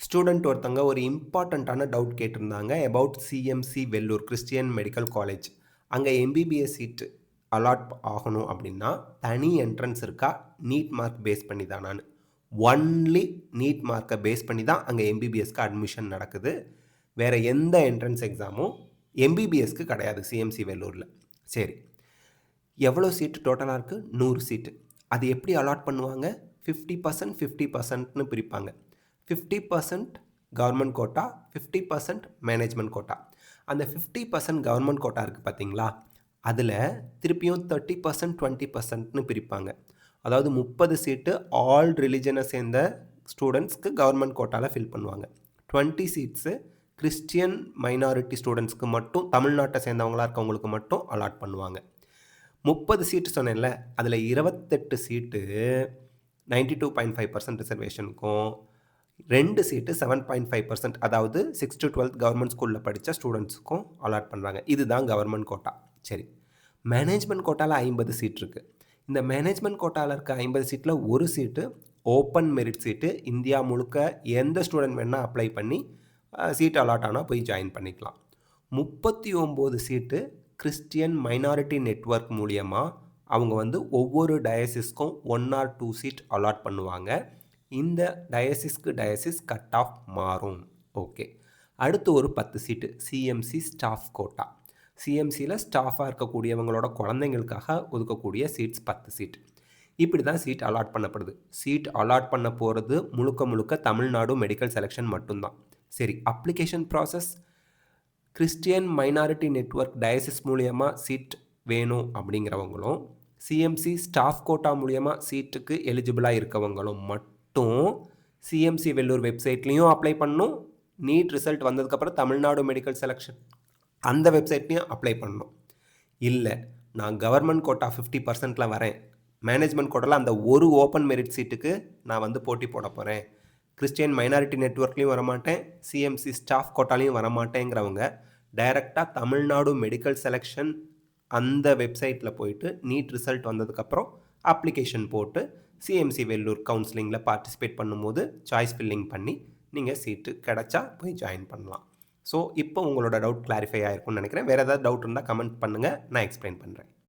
Student ஒருத்தங்க ஒரு இம்பார்ட்டண்ட்டான டவுட் கேட்டிருந்தாங்க about CMC Vellore Christian medical college. அங்கே எம்பிபிஎஸ் சீட் அலாட் ஆகணும் அப்படின்னா தனி என்ட்ரன்ஸ் இருக்கா, நீட் மார்க் பேஸ் பண்ணி தானான்னு. ஒன்லி நீட் மார்க்கை பேஸ் பண்ணி தான் அங்கே எம்பிபிஎஸ்க்கு அட்மிஷன் நடக்குது. வேறு எந்த என்ட்ரன்ஸ் எக்ஸாமும் எம்பிபிஎஸ்க்கு கிடையாது சிஎம்சி வெல்லூரில். சரி, எவ்வளோ சீட்டு டோட்டலாக இருக்குது? 100 சீட்டு. அது எப்படி அலாட் பண்ணுவாங்க? 50% 50%ன்னு பிரிப்பாங்க. 50% கவர்மெண்ட் கோட்டா, 50% மேனேஜ்மெண்ட் கோட்டா. அந்த 50% கவர்மெண்ட் கோட்டா இருக்குது பார்த்தீங்களா, அதில் திருப்பியும் 30% 20%ன்னு பிரிப்பாங்க. அதாவது 30 சீட்டு ஆல் ரிலிஜனை சேர்ந்த ஸ்டூடெண்ட்ஸ்க்கு கவர்மெண்ட் கோட்டாவில் ஃபில் பண்ணுவாங்க. 20 சீட்ஸு கிறிஸ்டியன் மைனாரிட்டி ஸ்டூடெண்ட்ஸ்க்கு மட்டும், தமிழ்நாட்டை சேர்ந்தவங்களாக இருக்கவங்களுக்கு மட்டும் அலாட் பண்ணுவாங்க. 30 சீட்டு சொன்னேன்ல, அதில் 28 சீட்டு 92.5% ரிசர்வேஷனுக்கும், 2 சீட்டு 7.5%, அதாவது 6 to 12 கவர்மெண்ட் ஸ்கூலில் படித்த ஸ்டூடெண்ட்ஸுக்கும் அலாட் பண்ணுறாங்க. இதுதான் கவர்மெண்ட் கோட்டா. சரி, மேனேஜ்மெண்ட் கோட்டாவில் 50 சீட் இருக்குது. இந்த மேனேஜ்மெண்ட் கோட்டாவில் இருக்க 50 சீட்டில் ஒரு சீட்டு ஓப்பன் மெரிட் சீட்டு. இந்தியா முழுக்க எந்த ஸ்டூடெண்ட் வேணால் அப்ளை பண்ணி சீட் அலாட் ஆனால் போய் ஜாயின் பண்ணிக்கலாம். 39 சீட்டு கிறிஸ்டியன் மைனாரிட்டி நெட்வொர்க் மூலியமாக அவங்க ஒவ்வொரு டயசிஸ்க்கும் 1 or 2 சீட் அலாட் பண்ணுவாங்க. இந்த டயசிஸ்க்கு டயசிஸ் கட் ஆஃப் மாறும். ஓகே, அடுத்து ஒரு 10 சீட்டு சிஎம்சி ஸ்டாஃப் கோட்டா. சிஎம்சியில் ஸ்டாஃபாக இருக்கக்கூடியவங்களோட குழந்தைங்களுக்காக ஒதுக்கக்கூடிய சீட்ஸ் 10 சீட். இப்படி தான் சீட் அலாட் பண்ணப்படுது. சீட் அலாட் பண்ண போகிறது முழுக்க தமிழ்நாடு மெடிக்கல் செலெக்ஷன் மட்டும்தான். சரி, application process. Christian minority network diocese மூலியமாக சீட் வேணும் அப்படிங்கிறவங்களும், சிஎம்சி ஸ்டாஃப் கோட்டா மூலியமாக சீட்டுக்கு எலிஜிபிளாக இருக்கவங்களும் மட்டும் சிஎம்சி வெல்லூர் வெப்சைட்லேயும் அப்ளை பண்ணணும். நீட் ரிசல்ட் வந்ததுக்கப்புறம் தமிழ்நாடு மெடிக்கல் செலெக்ஷன் அந்த வெப்சைட்லேயும் அப்ளை பண்ணணும். இல்லை, நான் கவர்மெண்ட் கோட்டா 50%ல் வரேன், மேனேஜ்மெண்ட் கோட்டாவில் அந்த ஒரு ஓப்பன் மெரிட் சீட்டுக்கு நான் போட்டி போட போகிறேன், கிறிஸ்டியன் மைனாரிட்டி நெட்வொர்க்லேயும் வரமாட்டேன், சிஎம்சி ஸ்டாஃப் கோட்டாலையும் வரமாட்டேங்கிறவங்க டைரெக்டாக தமிழ்நாடு மெடிக்கல் செலெக்ஷன் அந்த வெப்சைட்டில் போயிட்டு நீட் ரிசல்ட் வந்ததுக்கப்புறம் அப்ளிகேஷன் போட்டு சிஎம்சி வெல்லூர் கவுன்சிலிங்கில் பார்ட்டிசிபேட் பண்ணும்போது சாய்ஸ் ஃபில்லிங் பண்ணி நீங்கள் சீட்டு கிடச்சா போய் ஜாயின் பண்ணலாம். ஸோ இப்போ உங்களோட டவுட் கிளாரிஃபை ஆகிருக்கும்னு நினைக்கிறேன். வேறு ஏதாவது டவுட் இருந்தால் கமெண்ட் பண்ணுங்கள், நான் எக்ஸ்பிளைன் பண்ணுறேன்.